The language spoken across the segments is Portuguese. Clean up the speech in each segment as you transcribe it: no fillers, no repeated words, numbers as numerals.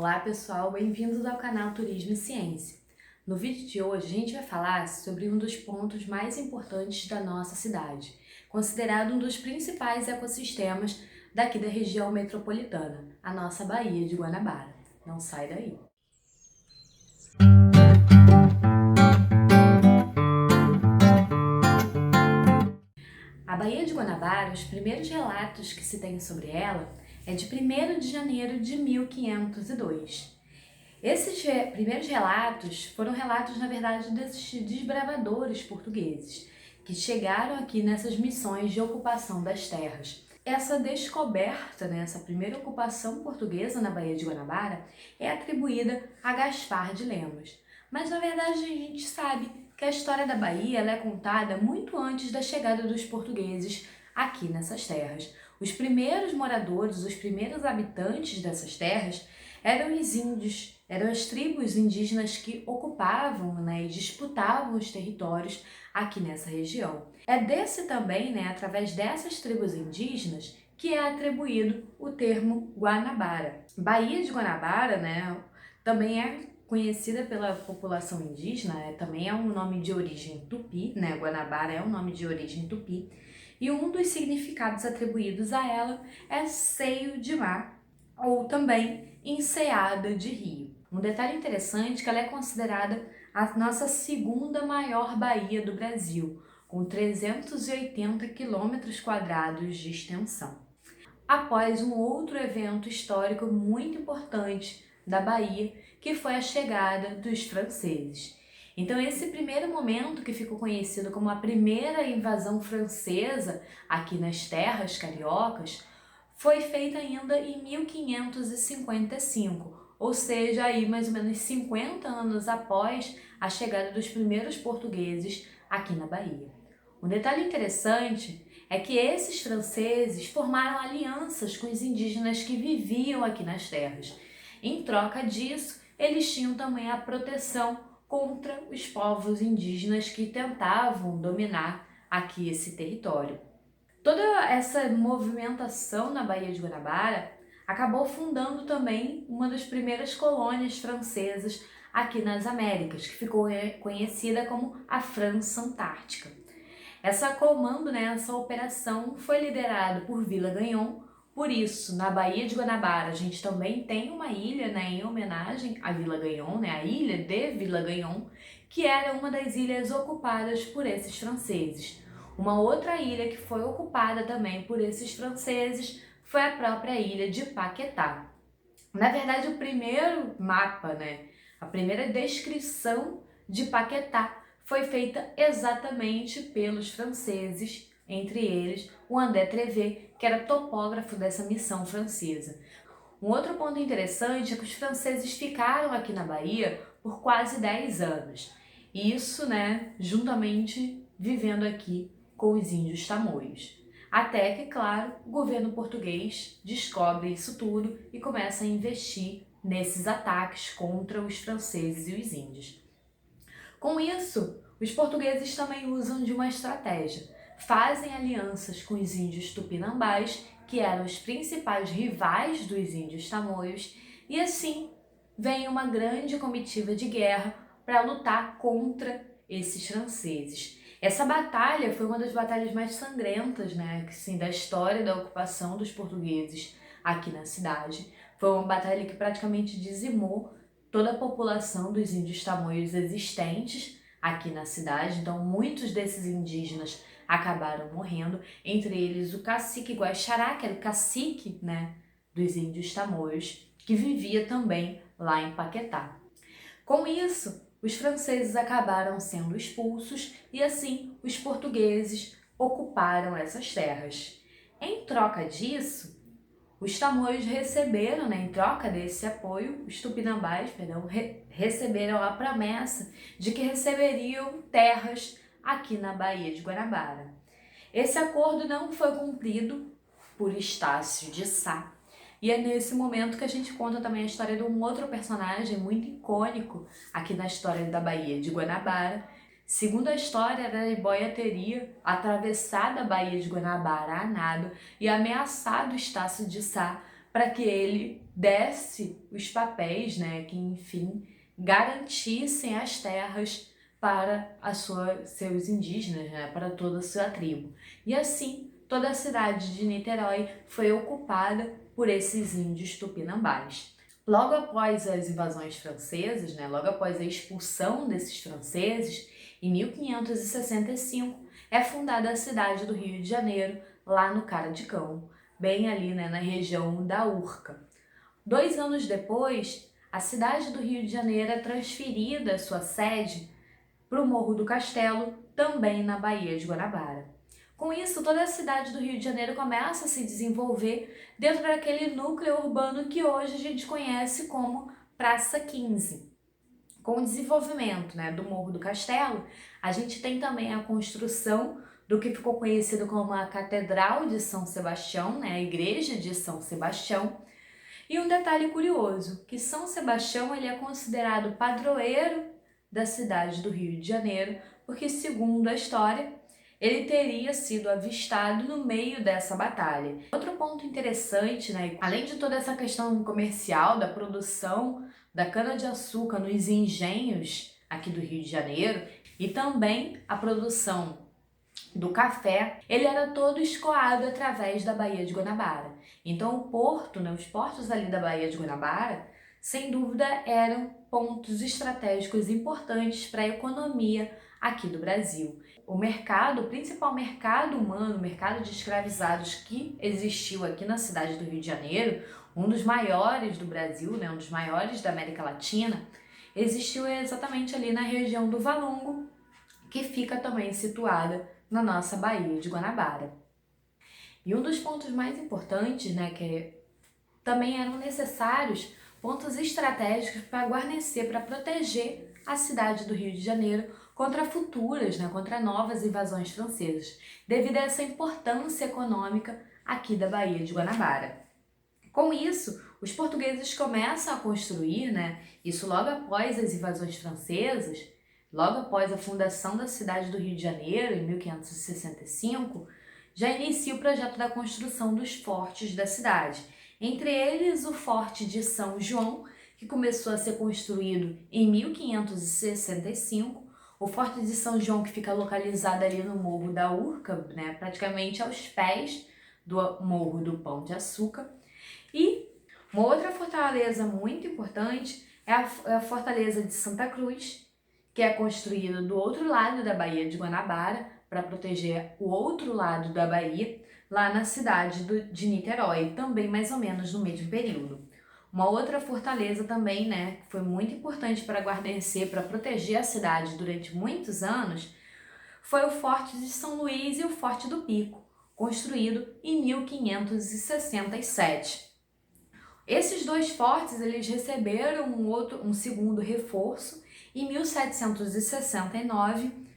Olá pessoal, bem-vindos ao canal Turismo e Ciência. No vídeo de hoje a gente vai falar sobre um dos pontos mais importantes da nossa cidade, considerado um dos principais ecossistemas daqui da região metropolitana, a nossa Baía de Guanabara. Não sai daí! A Baía de Guanabara, os primeiros relatos que se tem sobre ela é de 1º de janeiro de 1502. Esses primeiros relatos foram relatos, na verdade, desses desbravadores portugueses que chegaram aqui nessas missões de ocupação das terras. Essa descoberta, essa primeira ocupação portuguesa na Baía de Guanabara é atribuída a Gaspar de Lemos. Mas, na verdade, a gente sabe que a história da Bahia ela é contada muito antes da chegada dos portugueses aqui nessas terras. Os primeiros moradores, os primeiros habitantes dessas terras eram os índios, eram as tribos indígenas que ocupavam e disputavam os territórios aqui nessa região. É desse também, através dessas tribos indígenas, que é atribuído o termo Guanabara. Baía de Guanabara, também é conhecida pela população indígena, também é um nome de origem tupi, Guanabara é um nome de origem tupi, e um dos significados atribuídos a ela é seio de mar, ou também enseada de rio. Um detalhe interessante é que ela é considerada a nossa segunda maior baía do Brasil, com 380 quilômetros quadrados de extensão. Após um outro evento histórico muito importante da Bahia, que foi a chegada dos franceses. Então esse primeiro momento, que ficou conhecido como a primeira invasão francesa aqui nas terras cariocas, foi feita ainda em 1555, ou seja, aí mais ou menos 50 anos após a chegada dos primeiros portugueses aqui na Bahia. Um detalhe interessante é que esses franceses formaram alianças com os indígenas que viviam aqui nas terras. Em troca disso, eles tinham também a proteção contra os povos indígenas que tentavam dominar aqui esse território. Toda essa movimentação na Baía de Guanabara acabou fundando também uma das primeiras colônias francesas aqui nas Américas, que ficou conhecida como a França Antártica. Essa comando, essa operação foi liderada por Vila-Gagnon. Por isso, na Baía de Guanabara, a gente também tem uma ilha em homenagem a Vila-Gagnon, a ilha de Vila-Gagnon, que era uma das ilhas ocupadas por esses franceses. Uma outra ilha que foi ocupada também por esses franceses foi a própria ilha de Paquetá. Na verdade, o primeiro mapa, a primeira descrição de Paquetá foi feita exatamente pelos franceses, entre eles o André Trevet, que era topógrafo dessa missão francesa. Um outro ponto interessante é que os franceses ficaram aqui na Bahia por quase 10 anos. Isso, juntamente vivendo aqui com os índios tamoios. Até que, claro, o governo português descobre isso tudo e começa a investir nesses ataques contra os franceses e os índios. Com isso, os portugueses também usam de uma estratégia. Fazem alianças com os índios tupinambás, que eram os principais rivais dos índios tamoios, e assim vem uma grande comitiva de guerra para lutar contra esses franceses. Essa batalha foi uma das batalhas mais sangrentas, da história da ocupação dos portugueses aqui na cidade. Foi uma batalha que praticamente dizimou toda a população dos índios tamoios existentes aqui na cidade. Então, muitos desses indígenas acabaram morrendo, entre eles o cacique Guaxará, que era o cacique, dos índios tamoios, que vivia também lá em Paquetá. Com isso, os franceses acabaram sendo expulsos e assim os portugueses ocuparam essas terras. Em troca disso, os tamoios receberam, em troca desse apoio, os tupinambás, receberam a promessa de que receberiam terras aqui na Baía de Guanabara. Esse acordo não foi cumprido por Estácio de Sá, e é nesse momento que a gente conta também a história de um outro personagem muito icônico aqui na história da Baía de Guanabara. Segundo a história, a Araribóia teria atravessado a Baía de Guanabara a nado e ameaçado Estácio de Sá para que ele desse os papéis, né, que enfim garantissem as terras para seus indígenas, né, para toda a sua tribo. E assim, toda a cidade de Niterói foi ocupada por esses índios tupinambás. Logo após as invasões francesas, né, logo após a expulsão desses franceses, em 1565, é fundada a cidade do Rio de Janeiro, lá no Cara de Cão, bem ali, né, na região da Urca. 2 anos depois, a cidade do Rio de Janeiro é transferida sua sede para o Morro do Castelo, também na Baía de Guanabara. Com isso, toda a cidade do Rio de Janeiro começa a se desenvolver dentro daquele núcleo urbano que hoje a gente conhece como Praça 15. Com o desenvolvimento, né, do Morro do Castelo, a gente tem também a construção do que ficou conhecido como a Catedral de São Sebastião, né, a Igreja de São Sebastião. E um detalhe curioso, que São Sebastião ele é considerado padroeiro da cidade do Rio de Janeiro, porque segundo a história, ele teria sido avistado no meio dessa batalha. Outro ponto interessante, né, além de toda essa questão comercial da produção da cana-de-açúcar nos engenhos aqui do Rio de Janeiro e também a produção do café, ele era todo escoado através da Baía de Guanabara. Então o porto, né, os portos ali da Baía de Guanabara, sem dúvida eram pontos estratégicos importantes para a economia aqui do Brasil. O mercado, o principal mercado humano, o mercado de escravizados que existiu aqui na cidade do Rio de Janeiro, um dos maiores do Brasil, né, um dos maiores da América Latina, existiu exatamente ali na região do Valongo, que fica também situada na nossa Baía de Guanabara. E um dos pontos mais importantes, né, que também eram necessários pontos estratégicos para guarnecer, para proteger a cidade do Rio de Janeiro contra futuras, né, contra novas invasões francesas, devido a essa importância econômica aqui da Baía de Guanabara. Com isso, os portugueses começam a construir, né, isso logo após as invasões francesas, logo após a fundação da cidade do Rio de Janeiro, em 1565, já inicia o projeto da construção dos fortes da cidade. Entre eles, o Forte de São João, que começou a ser construído em 1565, o Forte de São João, que fica localizado ali no Morro da Urca, né, praticamente aos pés do Morro do Pão de Açúcar. E uma outra fortaleza muito importante é a Fortaleza de Santa Cruz, que é construída do outro lado da Baía de Guanabara, para proteger o outro lado da Bahia, lá na cidade de Niterói, também mais ou menos no mesmo período. Uma outra fortaleza também, né, que foi muito importante para guarnecer, para proteger a cidade durante muitos anos, foi o Forte de São Luís e o Forte do Pico, construído em 1567. Esses dois fortes eles receberam um segundo reforço em 1769,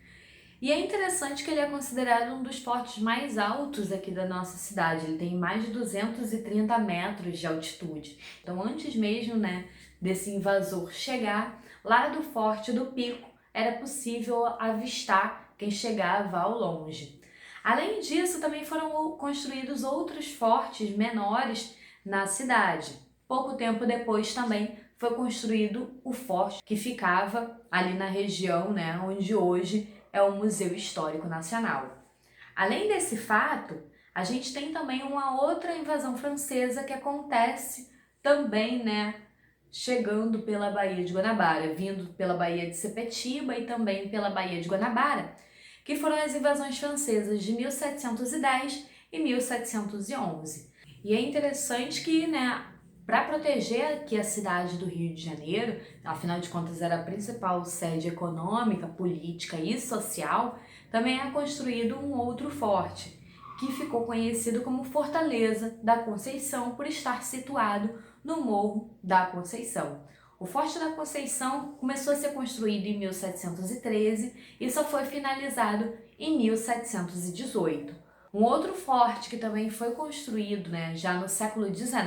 e é interessante que ele é considerado um dos fortes mais altos aqui da nossa cidade. Ele tem mais de 230 metros de altitude. Então, antes mesmo, né, desse invasor chegar, lá do Forte do Pico, era possível avistar quem chegava ao longe. Além disso, também foram construídos outros fortes menores na cidade. Pouco tempo depois também foi construído o forte que ficava ali na região, né, onde hoje é o Museu Histórico Nacional. Além desse fato, a gente tem também uma outra invasão francesa que acontece também, né, chegando pela Baía de Guanabara, vindo pela Baía de Sepetiba e também pela Baía de Guanabara, que foram as invasões francesas de 1710 e 1711. E é interessante que, né, para proteger aqui a cidade do Rio de Janeiro, afinal de contas era a principal sede econômica, política e social, também é construído um outro forte, que ficou conhecido como Fortaleza da Conceição por estar situado no Morro da Conceição. O Forte da Conceição começou a ser construído em 1713 e só foi finalizado em 1718. Um outro forte que também foi construído, né, já no século XIX,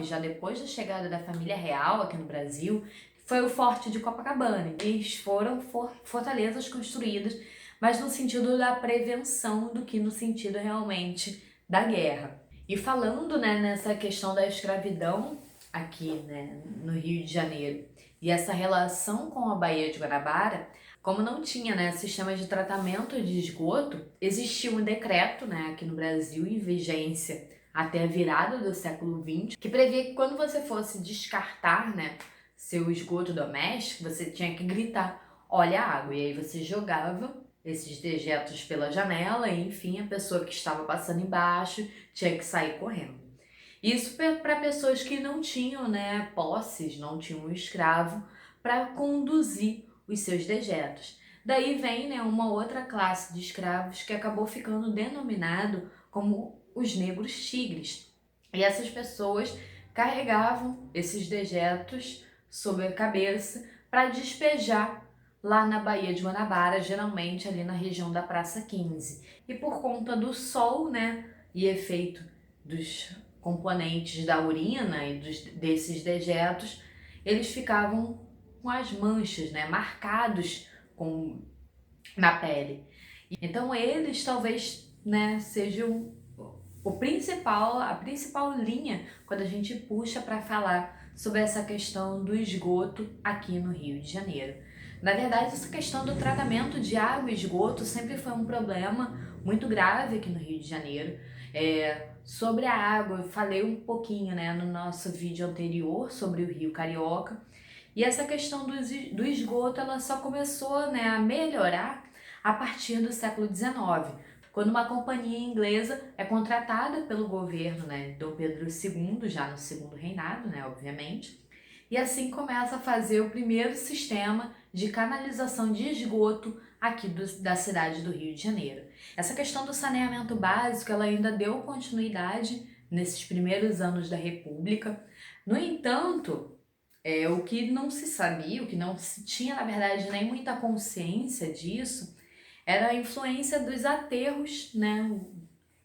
já depois da chegada da família real aqui no Brasil, foi o Forte de Copacabana. Eles foram fortalezas construídas, mas no sentido da prevenção do que no sentido realmente da guerra. E falando, né, nessa questão da escravidão aqui, né, no Rio de Janeiro, e essa relação com a Baía de Guanabara, como não tinha, né, sistema de tratamento de esgoto, existia um decreto, né, aqui no Brasil em vigência até a virada do século XX, que previa que quando você fosse descartar, né, seu esgoto doméstico, você tinha que gritar: olha a água, e aí você jogava esses dejetos pela janela e, enfim, a pessoa que estava passando embaixo tinha que sair correndo. Isso para pessoas que não tinham, né, posses, não tinham um escravo para conduzir os seus dejetos. Daí vem, né, uma outra classe de escravos que acabou ficando denominado como os negros tigres. E essas pessoas carregavam esses dejetos sobre a cabeça para despejar lá na Baía de Guanabara, geralmente ali na região da Praça 15. E por conta do sol, né, e efeito dos componentes da urina e desses dejetos, eles ficavam com as manchas, né, marcados na pele. Então eles talvez, né, sejam a principal linha quando a gente puxa para falar sobre essa questão do esgoto aqui no Rio de Janeiro. Na verdade, essa questão do tratamento de água e esgoto sempre foi um problema muito grave aqui no Rio de Janeiro. Sobre a água, eu falei um pouquinho, né, no nosso vídeo anterior sobre o Rio Carioca. E essa questão do esgoto, ela só começou, né, a melhorar a partir do século XIX, quando uma companhia inglesa é contratada pelo governo, né, Dom Pedro II, já no segundo reinado, né, obviamente, e assim começa a fazer o primeiro sistema de canalização de esgoto aqui da cidade do Rio de Janeiro. Essa questão do saneamento básico, ela ainda deu continuidade nesses primeiros anos da República. No entanto, o que não se sabia, o que não se tinha, na verdade, nem muita consciência disso, era a influência dos aterros, né,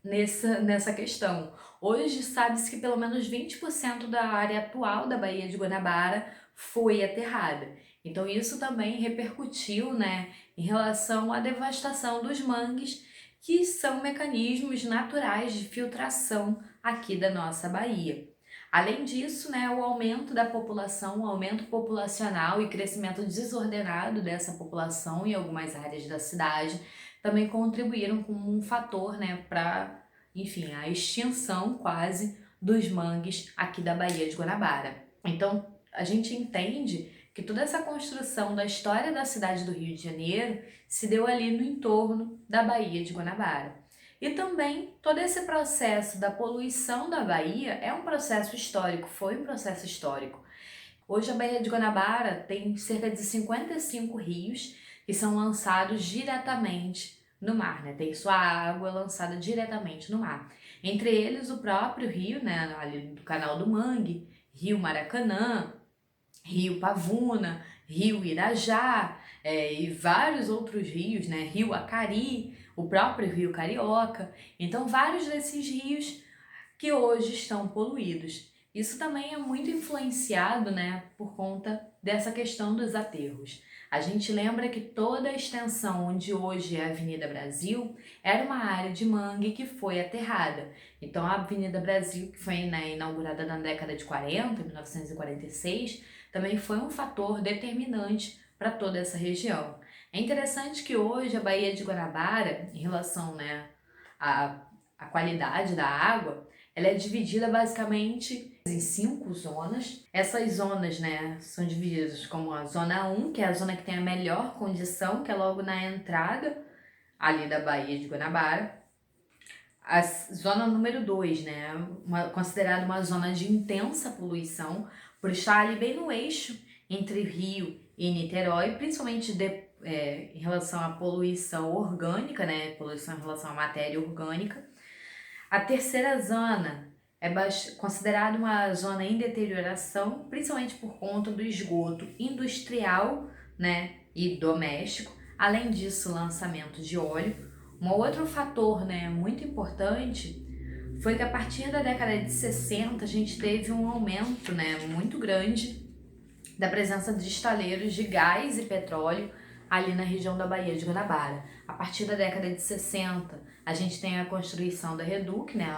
nessa questão. Hoje sabe-se que pelo menos 20% da área atual da Baía de Guanabara foi aterrada. Então isso também repercutiu, né, em relação à devastação dos mangues, que são mecanismos naturais de filtração aqui da nossa Baía. Além disso, né, o aumento da população, o aumento populacional e crescimento desordenado dessa população em algumas áreas da cidade também contribuíram como um fator, né, para, enfim, a extinção quase dos mangues aqui da Baía de Guanabara. Então, a gente entende que toda essa construção da história da cidade do Rio de Janeiro se deu ali no entorno da Baía de Guanabara. E também todo esse processo da poluição da Baía é um processo histórico, foi um processo histórico. Hoje a Baía de Guanabara tem cerca de 55 rios que são lançados diretamente no mar, né? Tem sua água lançada diretamente no mar. Entre eles o próprio rio, né, ali do Canal do Mangue, Rio Maracanã, Rio Pavuna, Rio Irajá, e vários outros rios, né? Rio Acari, o próprio Rio Carioca. Então, vários desses rios que hoje estão poluídos. Isso também é muito influenciado, né, por conta dessa questão dos aterros. A gente lembra que toda a extensão onde hoje é a Avenida Brasil era uma área de mangue que foi aterrada. Então, a Avenida Brasil, que foi, né, inaugurada na década de 40, 1946, também foi um fator determinante para toda essa região. É interessante que hoje a Baía de Guanabara, em relação, né, à qualidade da água, ela é dividida basicamente em 5 zonas. Essas zonas, né, são divididas como a zona 1, que é a zona que tem a melhor condição, que é logo na entrada ali da Baía de Guanabara. A zona número 2, né, considerada uma zona de intensa poluição, por estar ali bem no eixo entre Rio e Niterói, principalmente em relação à poluição orgânica, né, poluição em relação à matéria orgânica. A terceira zona é considerada uma zona em deterioração, principalmente por conta do esgoto industrial, né, e doméstico. Além disso, lançamento de óleo. Um outro fator, né, muito importante foi que a partir da década de 60 a gente teve um aumento, né, muito grande da presença de estaleiros de gás e petróleo ali na região da Baía de Guanabara. A partir da década de 60, a gente tem a construção da Reduc, né,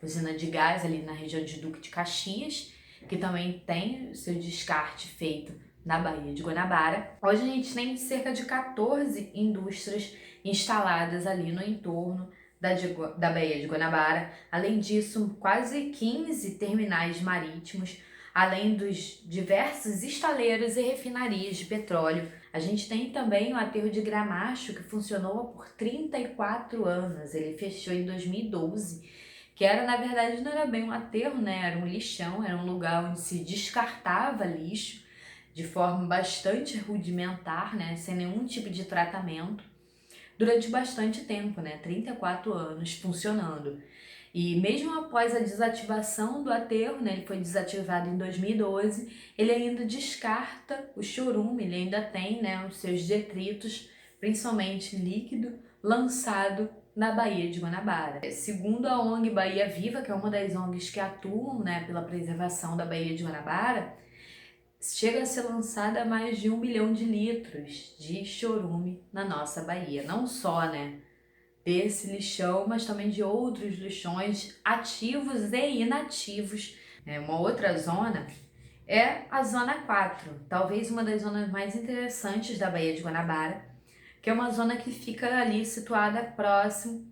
usina de gás ali na região de Duque de Caxias, que também tem o seu descarte feito na Baía de Guanabara. Hoje a gente tem cerca de 14 indústrias instaladas ali no entorno da Baía de Guanabara. Além disso, quase 15 terminais marítimos, além dos diversos estaleiros e refinarias de petróleo. A gente tem também o aterro de Gramacho, que funcionou por 34 anos. Ele fechou em 2012, que era, na verdade, não era bem um aterro, né? Era um lixão, era um lugar onde se descartava lixo de forma bastante rudimentar, né? Sem nenhum tipo de tratamento, durante bastante tempo, né? 34 anos funcionando. E mesmo após a desativação do aterro, né, ele foi desativado em 2012, ele ainda descarta o chorume, ele ainda tem, né, os seus detritos, principalmente líquido, lançado na Baía de Guanabara. Segundo a ONG Bahia Viva, que é uma das ONGs que atuam, né, pela preservação da Baía de Guanabara, chega a ser lançada mais de 1 bilhão de litros de chorume na nossa Bahia. Não só, né, desse lixão, mas também de outros lixões ativos e inativos. Uma outra zona é a Zona 4, talvez uma das zonas mais interessantes da Baía de Guanabara, que é uma zona que fica ali situada próximo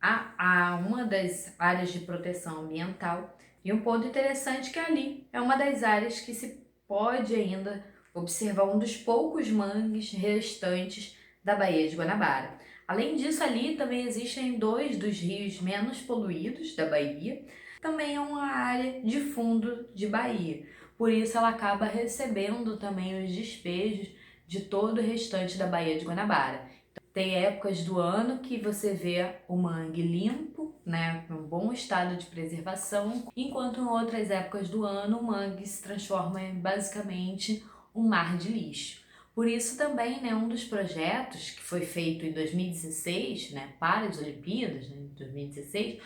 a uma das áreas de proteção ambiental. E um ponto interessante é que ali é uma das áreas que se pode ainda observar um dos poucos mangues restantes da Baía de Guanabara. Além disso, ali também existem 2 dos rios menos poluídos da Bahia. Também é uma área de fundo de Bahia, por isso ela acaba recebendo também os despejos de todo o restante da Baía de Guanabara. Tem épocas do ano que você vê o mangue limpo, né, em um bom estado de preservação, enquanto em outras épocas do ano o mangue se transforma em basicamente um mar de lixo. Por isso também, né, um dos projetos que foi feito em 2016, né, para as Olimpíadas, né, em 2016,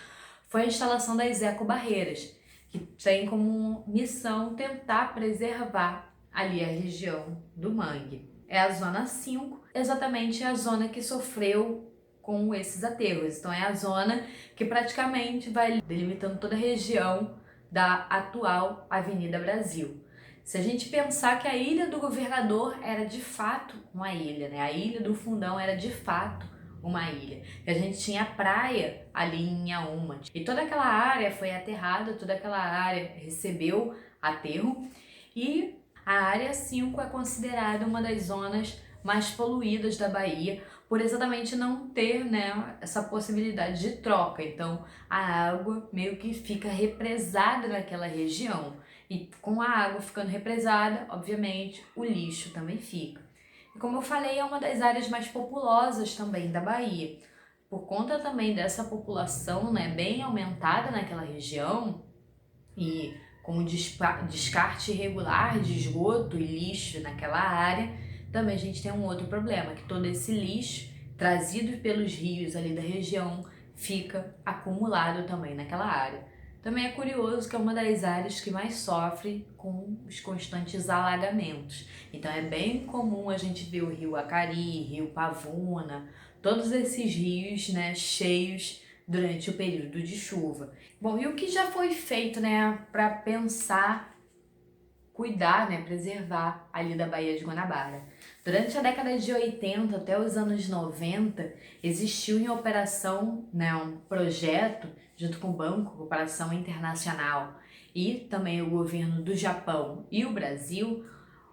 foi a instalação das ecobarreiras, que tem como missão tentar preservar ali a região do mangue. É a Zona 5, exatamente a zona que sofreu com esses aterros. Então é a zona que praticamente vai delimitando toda a região da atual Avenida Brasil. Se a gente pensar que a Ilha do Governador era de fato uma ilha, né? A Ilha do Fundão era de fato uma ilha. E a gente tinha praia ali em Inhaúma. E toda aquela área foi aterrada, toda aquela área recebeu aterro. E a área 5 é considerada uma das zonas mais poluídas da Bahia, por exatamente não ter, né, essa possibilidade de troca. Então a água meio que fica represada naquela região. E com a água ficando represada, obviamente, o lixo também fica. E como eu falei, é uma das áreas mais populosas também da Bahia. Por conta também dessa população, né, bem aumentada naquela região e com o descarte irregular de esgoto e lixo naquela área, também a gente tem um outro problema, que todo esse lixo trazido pelos rios ali da região fica acumulado também naquela área. Também é curioso que é uma das áreas que mais sofre com os constantes alagamentos. Então é bem comum a gente ver o rio Acari, rio Pavuna, todos esses rios, né, cheios durante o período de chuva. Bom, e o que já foi feito, né, para pensar, cuidar, né, preservar ali da Baía de Guanabara? Durante a década de 80 até os anos 90, existiu em operação, né, um projeto junto com o Banco Cooperação Internacional e também o governo do Japão e o Brasil,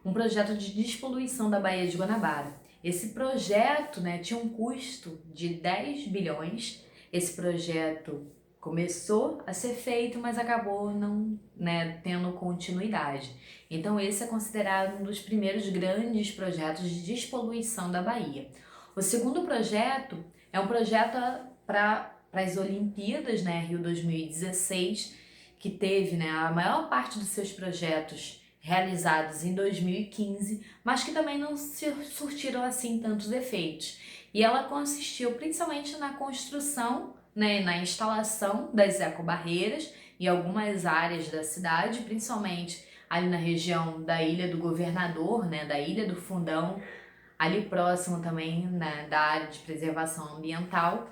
um projeto de despoluição da Baía de Guanabara. Esse projeto, né, tinha um custo de 10 bilhões. Esse projeto começou a ser feito, mas acabou não, né, tendo continuidade. Então esse é considerado um dos primeiros grandes projetos de despoluição da Bahia. O segundo projeto é um projeto para as Olimpíadas, né, Rio 2016, que teve, né, a maior parte dos seus projetos realizados em 2015, mas que também não se surtiram assim tantos efeitos. E ela consistiu principalmente na construção, né, na instalação das ecobarreiras em algumas áreas da cidade, principalmente ali na região da Ilha do Governador, né, da Ilha do Fundão, ali próximo também, né, da área de preservação ambiental.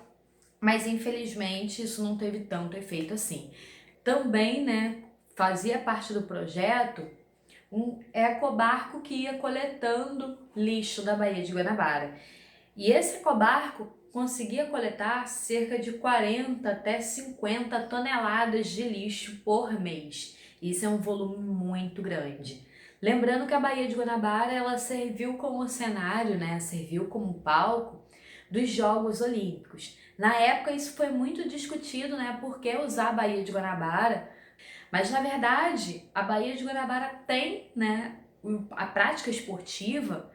mas infelizmente isso não teve tanto efeito assim. Também, né, fazia parte do projeto um ecobarco que ia coletando lixo da Baía de Guanabara. E esse ecobarco conseguia coletar cerca de 40 até 50 toneladas de lixo por mês. Isso é um volume muito grande. Lembrando que a Baía de Guanabara ela serviu como cenário, né? Serviu como palco dos Jogos Olímpicos. Na época isso foi muito discutido, né? Por que usar a Baía de Guanabara? Mas na verdade a Baía de Guanabara tem, né, a prática esportiva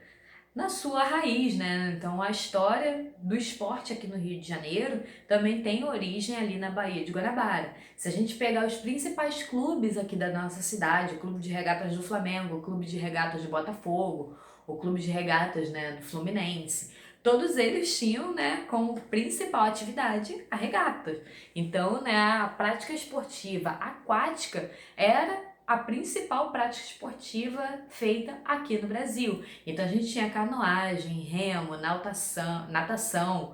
na sua raiz, né? Então a história do esporte aqui no Rio de Janeiro também tem origem ali na Baía de Guanabara. Se a gente pegar os principais clubes aqui da nossa cidade, o Clube de Regatas do Flamengo, o Clube de Regatas de Botafogo, o Clube de Regatas, né, do Fluminense, todos eles tinham, né, como principal atividade a regata. Então, né, a prática esportiva aquática era a principal prática esportiva feita aqui no Brasil. Então a gente tinha canoagem, remo, natação,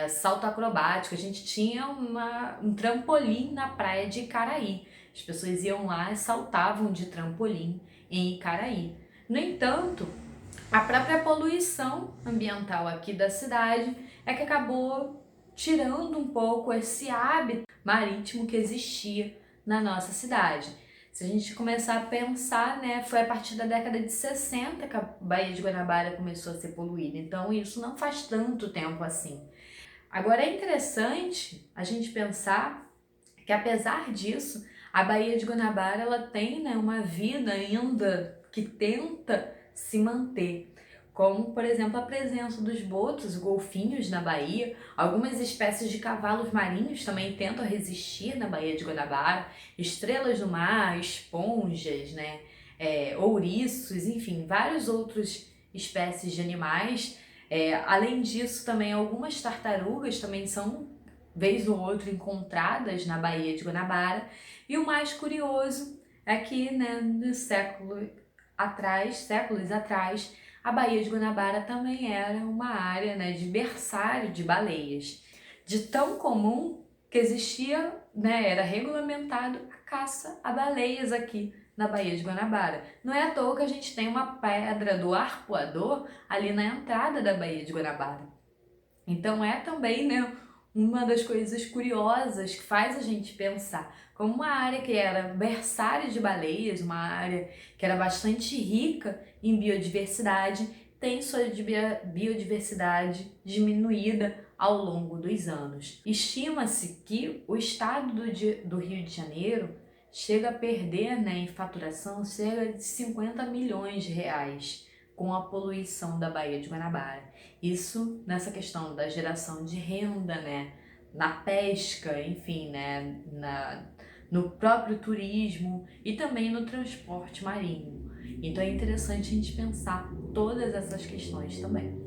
salto acrobático, a gente tinha um trampolim na praia de Icaraí. As pessoas iam lá e saltavam de trampolim em Icaraí. No entanto, a própria poluição ambiental aqui da cidade é que acabou tirando um pouco esse hábito marítimo que existia na nossa cidade. Se a gente começar a pensar, né, foi a partir da década de 60 que a Baía de Guanabara começou a ser poluída, então isso não faz tanto tempo assim. Agora é interessante a gente pensar que apesar disso, a Baía de Guanabara ela tem, né, uma vida ainda que tenta se manter. Como, por exemplo, a presença dos botos, golfinhos na Bahia, algumas espécies de cavalos marinhos também tentam resistir na Baía de Guanabara, estrelas do mar, esponjas, né, ouriços, enfim, várias outras espécies de animais. Além disso, também algumas tartarugas também são, vez ou outra, encontradas na Baía de Guanabara. E o mais curioso é que, né, no séculos atrás, a Baía de Guanabara também era uma área, né, de berçário de baleias. De tão comum que existia, né, era regulamentado a caça a baleias aqui na Baía de Guanabara. Não é à toa que a gente tem uma pedra do arpoador ali na entrada da Baía de Guanabara. Então é também, né, uma das coisas curiosas que faz a gente pensar como uma área que era berçário de baleias, uma área que era bastante rica em biodiversidade, tem sua biodiversidade diminuída ao longo dos anos. Estima-se que o estado do Rio de Janeiro chega a perder, né, em faturação cerca de 50 milhões de reais com a poluição da Baía de Guanabara. Isso nessa questão da geração de renda, né, na pesca, enfim, né, no próprio turismo e também no transporte marinho. Então é interessante a gente pensar todas essas questões também.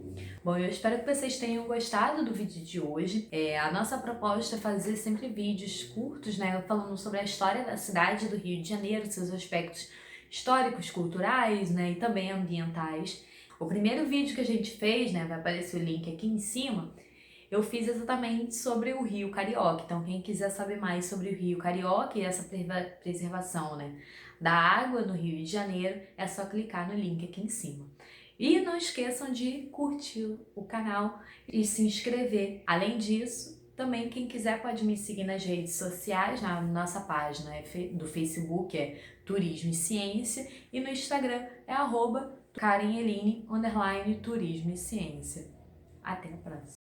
Bom, eu espero que vocês tenham gostado do vídeo de hoje. A nossa proposta é fazer sempre vídeos curtos, né, falando sobre a história da cidade do Rio de Janeiro, seus aspectos históricos, culturais, né, e também ambientais. O primeiro vídeo que a gente fez, né, vai aparecer o link aqui em cima, eu fiz exatamente sobre o Rio Carioca. Então, quem quiser saber mais sobre o Rio Carioca e essa preservação, né, da água no Rio de Janeiro, é só clicar no link aqui em cima. E não esqueçam de curtir o canal e se inscrever. Além disso, também quem quiser pode me seguir nas redes sociais, na nossa página do Facebook é Turismo e Ciência e no Instagram é @KarenEline_Turismo e Ciência. Até a próxima!